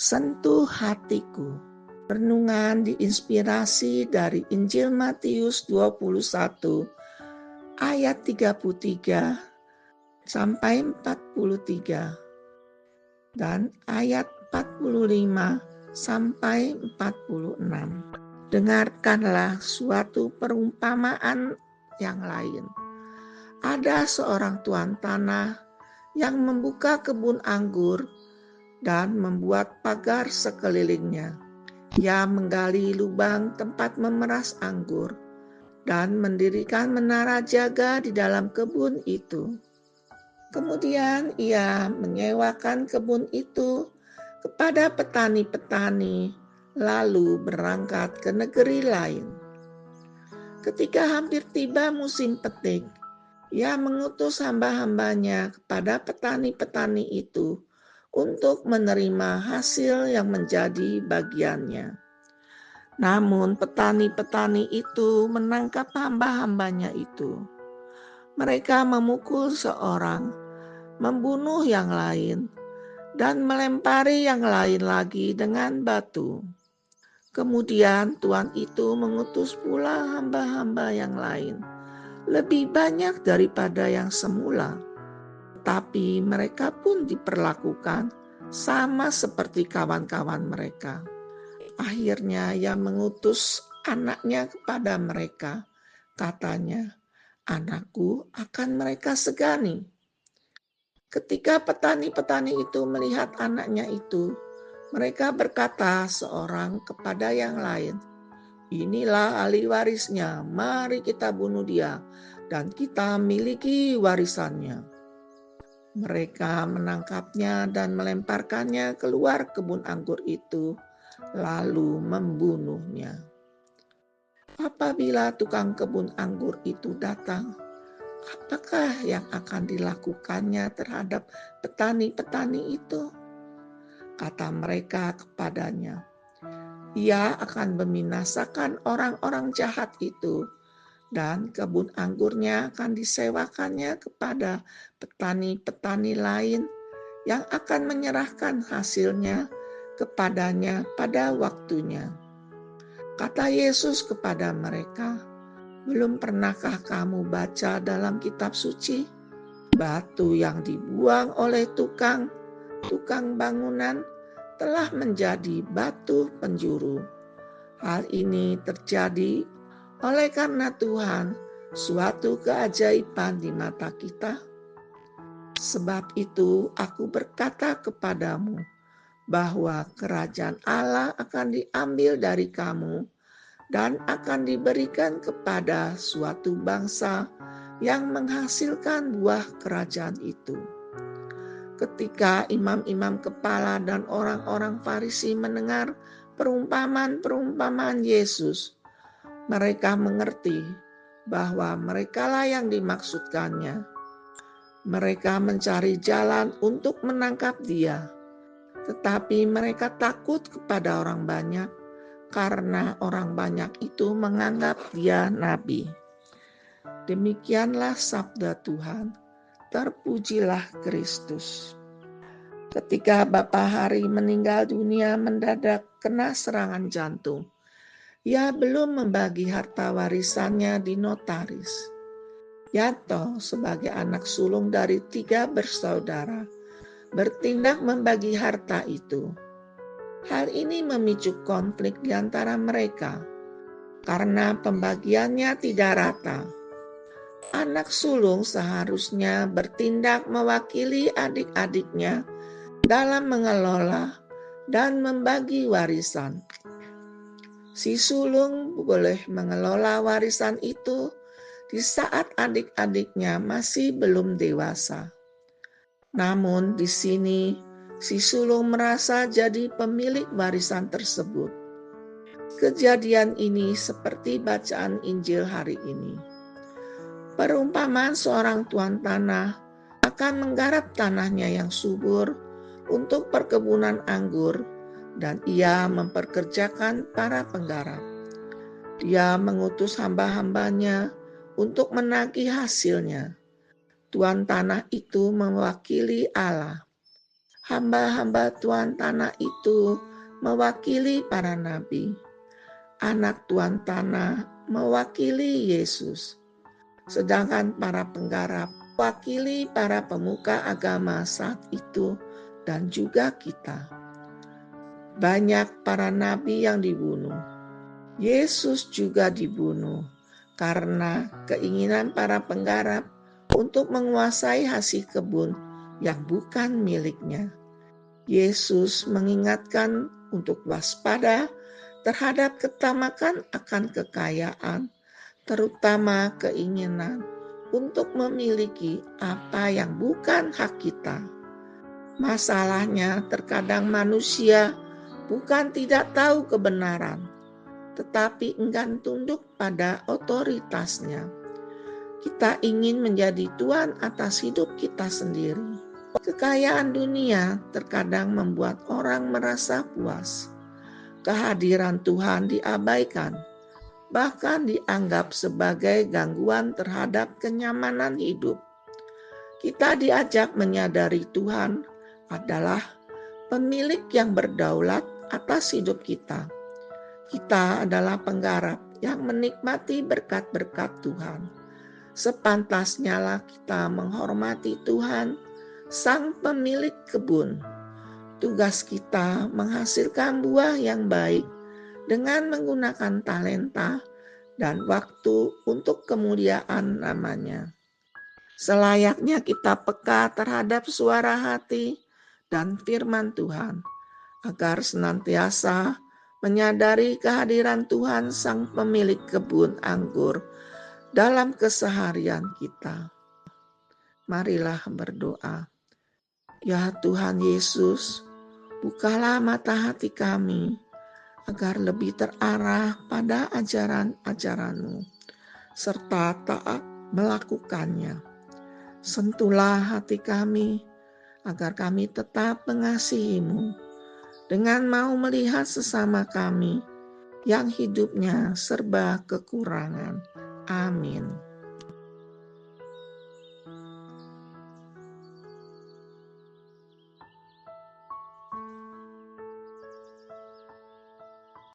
Sentuh hatiku. Renungan diinspirasi dari Injil Matius 21 ayat 33 sampai 43 dan ayat 45 sampai 46. Dengarkanlah suatu perumpamaan yang lain. Ada seorang tuan tanah yang membuka kebun anggur dan membuat pagar sekelilingnya. Ia menggali lubang tempat memeras anggur dan mendirikan menara jaga di dalam kebun itu. Kemudian ia menyewakan kebun itu kepada petani-petani, lalu berangkat ke negeri lain. Ketika hampir tiba musim petik, ia mengutus hamba-hambanya kepada petani-petani itu untuk menerima hasil yang menjadi bagiannya. Namun petani-petani itu menangkap hamba-hambanya itu. Mereka memukul seorang, membunuh yang lain, dan melempari yang lain lagi dengan batu. Kemudian Tuhan itu mengutus pula hamba-hamba yang lain, lebih banyak daripada yang semula. Tapi mereka pun diperlakukan sama seperti kawan-kawan mereka. Akhirnya ia mengutus anaknya kepada mereka. Katanya, anakku akan mereka segani. Ketika petani-petani itu melihat anaknya itu, mereka berkata seorang kepada yang lain, inilah ahli warisnya, mari kita bunuh dia dan kita miliki warisannya. Mereka menangkapnya dan melemparkannya keluar kebun anggur itu, lalu membunuhnya. Apabila tukang kebun anggur itu datang, apakah yang akan dilakukannya terhadap petani-petani itu? Kata mereka kepadanya, ia akan membinasakan orang-orang jahat itu, dan kebun anggurnya akan disewakannya kepada petani-petani lain yang akan menyerahkan hasilnya kepadanya pada waktunya. Kata Yesus kepada mereka, belum pernahkah kamu baca dalam kitab suci? Batu yang dibuang oleh tukang bangunan telah menjadi batu penjuru. Hal ini terjadi oleh karena Tuhan suatu keajaiban di mata kita. Sebab itu aku berkata kepadamu bahwa kerajaan Allah akan diambil dari kamu dan akan diberikan kepada suatu bangsa yang menghasilkan buah kerajaan itu. Ketika imam-imam kepala dan orang-orang Farisi mendengar perumpamaan Yesus, mereka mengerti bahwa merekalah yang dimaksudkannya. Mereka mencari jalan untuk menangkap dia, tetapi mereka takut kepada orang banyak karena orang banyak itu menganggap dia nabi. Demikianlah sabda Tuhan. Terpujilah Kristus. Ketika Bapak Hari meninggal dunia mendadak kena serangan jantung. Ia belum membagi harta warisannya di notaris. Yanto sebagai anak sulung dari 3 bersaudara bertindak membagi harta itu. Hal ini memicu konflik di antara mereka karena pembagiannya tidak rata. Anak sulung seharusnya bertindak mewakili adik-adiknya dalam mengelola dan membagi warisan. Si sulung boleh mengelola warisan itu di saat adik-adiknya masih belum dewasa. Namun di sini si sulung merasa jadi pemilik warisan tersebut. Kejadian ini seperti bacaan Injil hari ini. Perumpamaan seorang tuan tanah akan menggarap tanahnya yang subur untuk perkebunan anggur, dan ia memperkerjakan para penggarap. Dia mengutus hamba-hambanya untuk menagih hasilnya. Tuan tanah itu mewakili Allah. Hamba-hamba tuan tanah itu mewakili para nabi. Anak tuan tanah mewakili Yesus. Sedangkan para penggarap mewakili para pemuka agama saat itu dan juga kita. Banyak para nabi yang dibunuh. Yesus juga dibunuh karena keinginan para penggarap untuk menguasai hasil kebun yang bukan miliknya. Yesus mengingatkan untuk waspada terhadap ketamakan akan kekayaan, terutama keinginan untuk memiliki apa yang bukan hak kita. Masalahnya, terkadang manusia bukan tidak tahu kebenaran, tetapi enggan tunduk pada otoritasnya. Kita ingin menjadi tuan atas hidup kita sendiri. Kekayaan dunia terkadang membuat orang merasa puas. Kehadiran Tuhan diabaikan, bahkan dianggap sebagai gangguan terhadap kenyamanan hidup. Kita diajak menyadari Tuhan adalah pemilik yang berdaulat atas hidup kita. Kita adalah penggarap yang menikmati berkat-berkat Tuhan. Sepantasnya lah kita menghormati Tuhan, Sang pemilik kebun. Tugas kita menghasilkan buah yang baik dengan menggunakan talenta dan waktu untuk kemuliaan namanya. Selayaknya kita peka terhadap suara hati dan firman Tuhan, agar senantiasa menyadari kehadiran Tuhan Sang pemilik kebun anggur dalam keseharian kita. Marilah berdoa. Ya Tuhan Yesus, bukalah mata hati kami agar lebih terarah pada ajaran-ajaran-Mu serta taat melakukannya. Sentuhlah hati kami agar kami tetap mengasihi-Mu dengan mau melihat sesama kami yang hidupnya serba kekurangan. Amin.